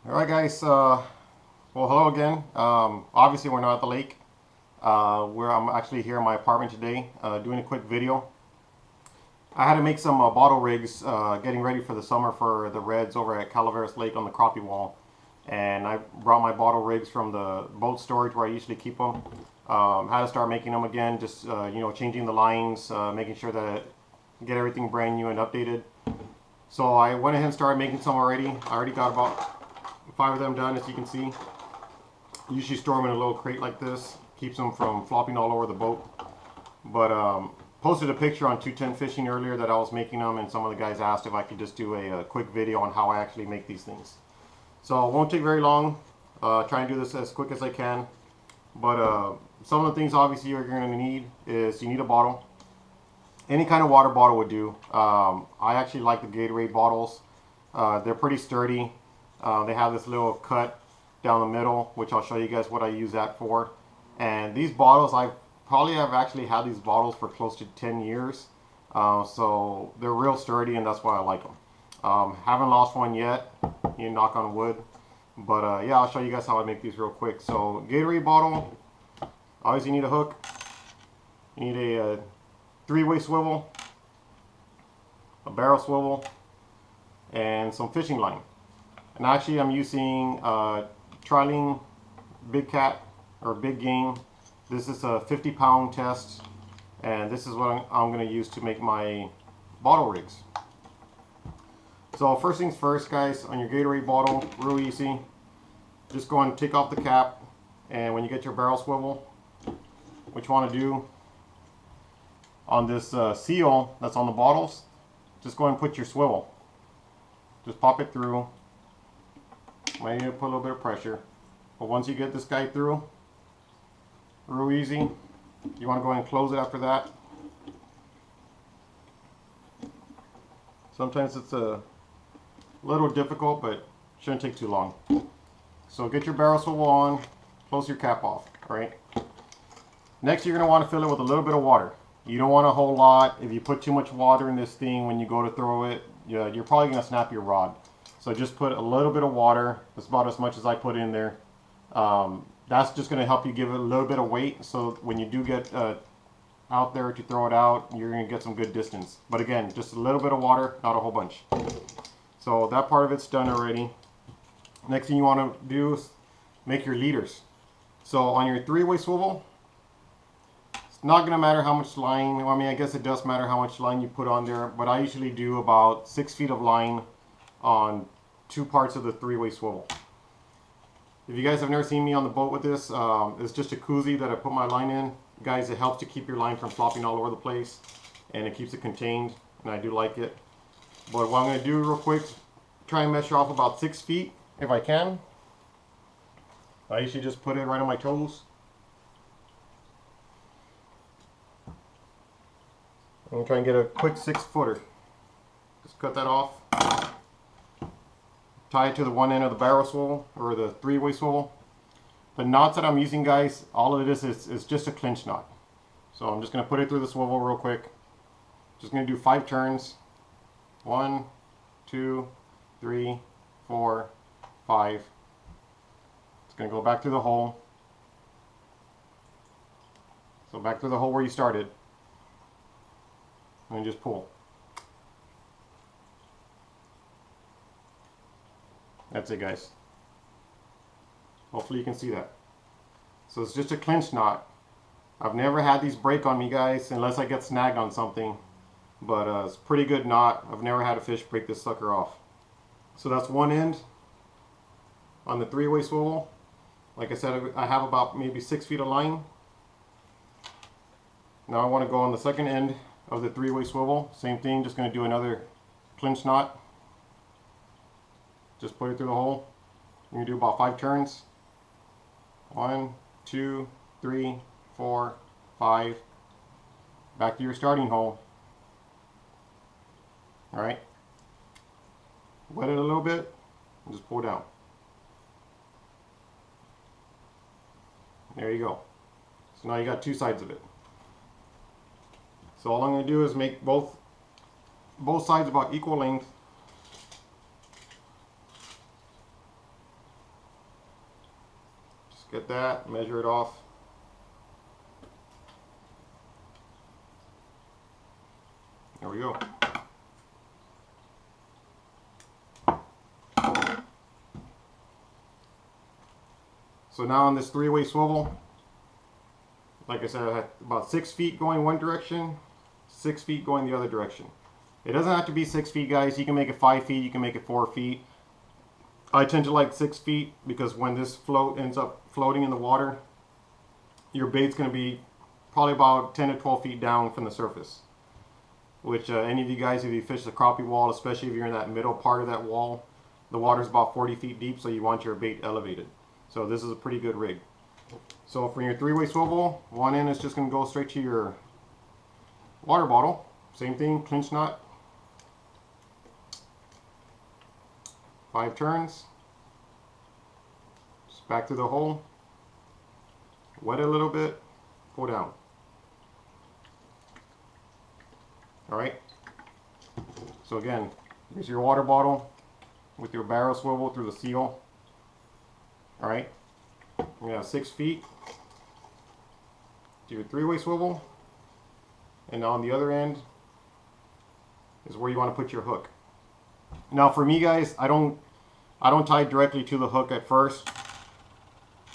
All right, guys. Well, hello again. Obviously, we're not at the lake. I'm actually here in my apartment today, doing a quick video. I had to make some bottle rigs, getting ready for the summer for the Reds over at Calaveras Lake on the Crappie wall, and I brought my bottle rigs from the boat storage where I usually keep them. Had to start making them again, just changing the lines, making sure that get everything brand new and updated. So I went ahead and started making some already. I already got about 5 of them done, as you can see. Usually store them in a little crate like this, keeps them from flopping all over the boat. But posted a picture on 210 Fishing earlier that I was making them, and some of the guys asked if I could just do a quick video on how I actually make these things. So it won't take very long. Try and do this as quick as I can. But some of the things obviously you're going to need is you need a bottle. Any kind of water bottle would do. I actually like the Gatorade bottles. They're pretty sturdy. They have this little cut down the middle, which I'll show you guys what I use that for. And these bottles, I probably have actually had these bottles for close to 10 years. So they're real sturdy, and that's why I like them. Haven't lost one yet, you knock on wood. But yeah, I'll show you guys how I make these real quick. So Gatorade bottle, obviously you need a hook. You need a three-way swivel, a barrel swivel, and some fishing line. And actually I'm using Trilene Big Cat or Big Game. This is a 50-pound test, and this is what I'm going to use to make my bottle rigs. So first things first, guys, on your Gatorade bottle, real easy. Just go and take off the cap, and when you get your barrel swivel, what you want to do on this seal that's on the bottles, just go ahead and put your swivel. Just pop it through. Might need to put a little bit of pressure, but once you get this guy through, real easy. You want to go ahead and close it after that. Sometimes it's a little difficult, but shouldn't take too long. So get your barrel swivel on, close your cap off. All right. Next, you're going to want to fill it with a little bit of water. You don't want a whole lot. If you put too much water in this thing when you go to throw it, you're probably going to snap your rod. So just put a little bit of water. That's about as much as I put in there. That's just going to help you give it a little bit of weight, so when you do get out there to throw it out, you're going to get some good distance. But again, just a little bit of water, not a whole bunch. So that part of it's done already. Next thing you want to do is make your leaders. So on your three-way swivel, it's not going to matter how much line. I mean, I guess it does matter how much line you put on there, but I usually do about 6 feet of line on 2 parts of the three-way swivel. If you guys have never seen me on the boat with this, it's just a koozie that I put my line in. Guys, it helps to keep your line from flopping all over the place, and it keeps it contained, and I do like it. But what I'm going to do real quick, try and measure off about 6 feet if I can. I usually just put it right on my toes. I'm going to try and get a quick 6-footer. Just cut that off. Tie it to the one end of the barrel swivel, or the three-way swivel. The knots that I'm using, guys, all of this is just a clinch knot. So I'm just going to put it through the swivel real quick. Just going to do 5 turns. 1, 2, 3, 4, 5. It's going to go back through the hole. So back through the hole where you started. And just pull. That's it, guys. Hopefully you can see that. So it's just a clinch knot. I've never had these break on me, guys, unless I get snagged on something. But it's a pretty good knot. I've never had a fish break this sucker off. So that's one end on the three-way swivel. Like I said, I have about maybe 6 feet of line. Now I want to go on the second end of the three-way swivel. Same thing, just going to do another clinch knot. Just put it through the hole. You're going to do about 5 turns. 1, 2, 3, 4, 5. Back to your starting hole. Alright. Wet it a little bit and just pull down. There you go. So now you got 2 sides of it. So all I'm going to do is make both sides about equal length. get that, measure it off. There we go. So now on this 3-way swivel, like I said, I had about 6 feet going one direction, 6 feet going the other direction. It doesn't have to be 6 feet, guys. You can make it 5 feet, you can make it 4 feet. I tend to like 6 feet because when this float ends up floating in the water, your bait's going to be probably about 10 to 12 feet down from the surface. Which any of you guys, if you fish the crappie wall, especially if you're in that middle part of that wall, the water's about 40 feet deep, so you want your bait elevated. So this is a pretty good rig. So for your 3-way swivel, one end is just going to go straight to your water bottle. Same thing, clinch knot. 5 turns. Just back through the hole. Wet it a little bit. Pull down. Alright. So again, here's your water bottle with your barrel swivel through the seal. Alright. We have 6 feet. Do your 3-way swivel. And on the other end is where you want to put your hook. Now for me, guys, I don't tie directly to the hook at first.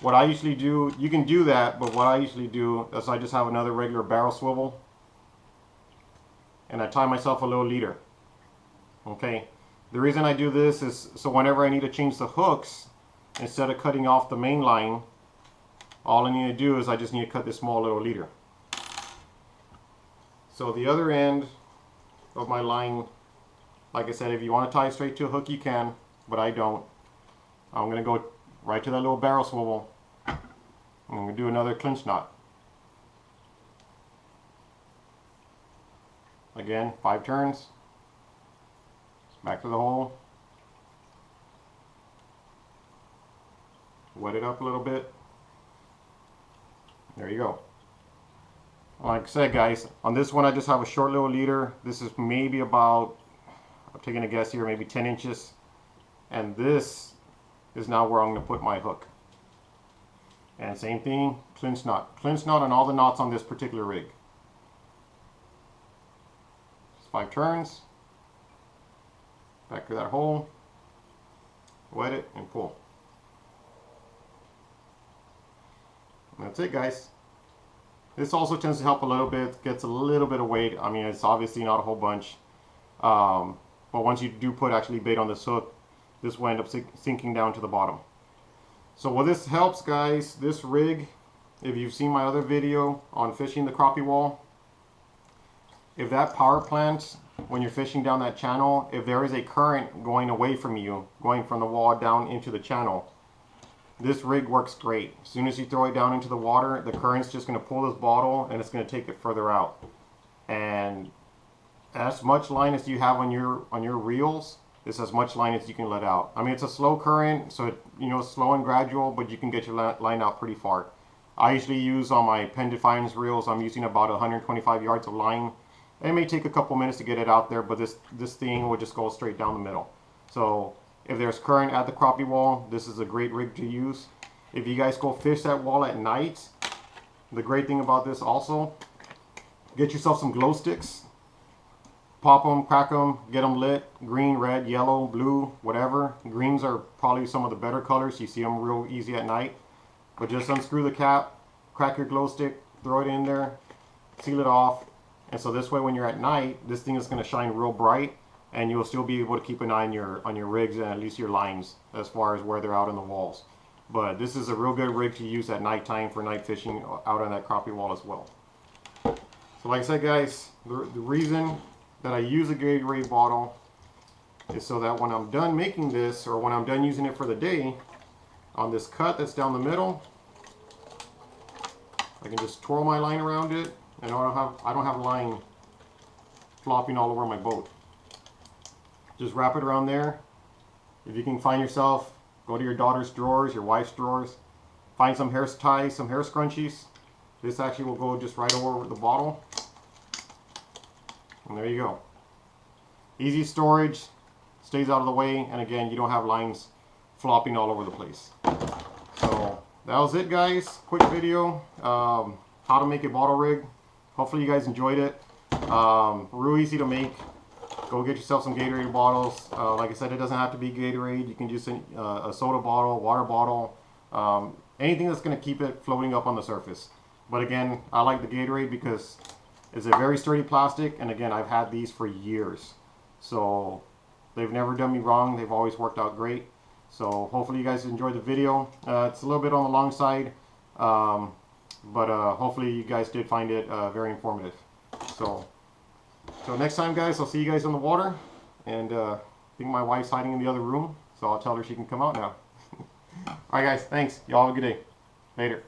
What I usually do, you can do that, but what I usually do is I just have another regular barrel swivel and I tie myself a little leader. Okay. The reason I do this is so whenever I need to change the hooks, instead of cutting off the main line, all I need to do is I just need to cut this small little leader. So the other end of my line, like I said, if you want to tie straight to a hook, you can, but I don't. I'm going to go right to that little barrel swivel. I'm going to do another clinch knot. Again, 5 turns. Back to the hole. Wet it up a little bit. There you go. Like I said, guys, on this one I just have a short little leader. This is maybe about, I'm taking a guess here, maybe 10 inches. And this is now where I'm going to put my hook. And same thing, clinch knot. Clinch knot on all the knots on this particular rig. Just 5 turns. Back to that hole. Wet it and pull. And that's it, guys. This also tends to help a little bit, gets a little bit of weight. I mean, it's obviously not a whole bunch. But once you do put actually bait on this hook, this will end up sinking down to the bottom. So what this helps, guys, this rig, if you've seen my other video on fishing the crappie wall, if that power plant, when you're fishing down that channel, if there is a current going away from you, going from the wall down into the channel, this rig works great. As soon as you throw it down into the water, the current's just going to pull this bottle and it's going to take it further out. And as much line as you have on your reels, it's as much line as you can let out. I mean, it's a slow current, so it, you know, slow and gradual, but you can get your line out pretty far. I usually use on my Penn Defiance reels, I'm using about 125 yards of line. It may take a couple minutes to get it out there, but this thing will just go straight down the middle. So if there's current at the crappie wall, this is a great rig to use. If you guys go fish that wall at night, the great thing about this also, get yourself some glow sticks. Pop them, crack them, get them lit. Green, red, yellow, blue, whatever. Greens are probably some of the better colors. You see them real easy at night. But just unscrew the cap, crack your glow stick, throw it in there, seal it off. And so this way when you're at night, this thing is going to shine real bright. And you'll still be able to keep an eye on your rigs and at least your lines as far as where they're out on the walls. But this is a real good rig to use at nighttime for night fishing out on that crappie wall as well. So like I said, guys, the reason that I use a Gatorade bottle is so that when I'm done making this, or when I'm done using it for the day, on this cut that's down the middle, I can just twirl my line around it, and I don't have line flopping all over my boat. Just wrap it around there. If you can find yourself, go to your daughter's drawers, your wife's drawers, find some hair ties, some hair scrunchies. This actually will go just right over the bottle. And there you go. Easy storage, stays out of the way, and again, you don't have lines flopping all over the place. So that was it, guys. Quick video. How to make a bottle rig. Hopefully you guys enjoyed it. Real easy to make. Go get yourself some Gatorade bottles. Like I said, it doesn't have to be Gatorade. You can use a soda bottle, water bottle, anything that's going to keep it floating up on the surface. But again, I like the Gatorade because it's a very sturdy plastic, and again, I've had these for years. So they've never done me wrong. They've always worked out great. So hopefully you guys enjoyed the video. It's a little bit on the long side, but hopefully you guys did find it very informative. So next time, guys, I'll see you guys in the water. And I think my wife's hiding in the other room, so I'll tell her she can come out now. Alright, guys, thanks. Y'all have a good day. Later.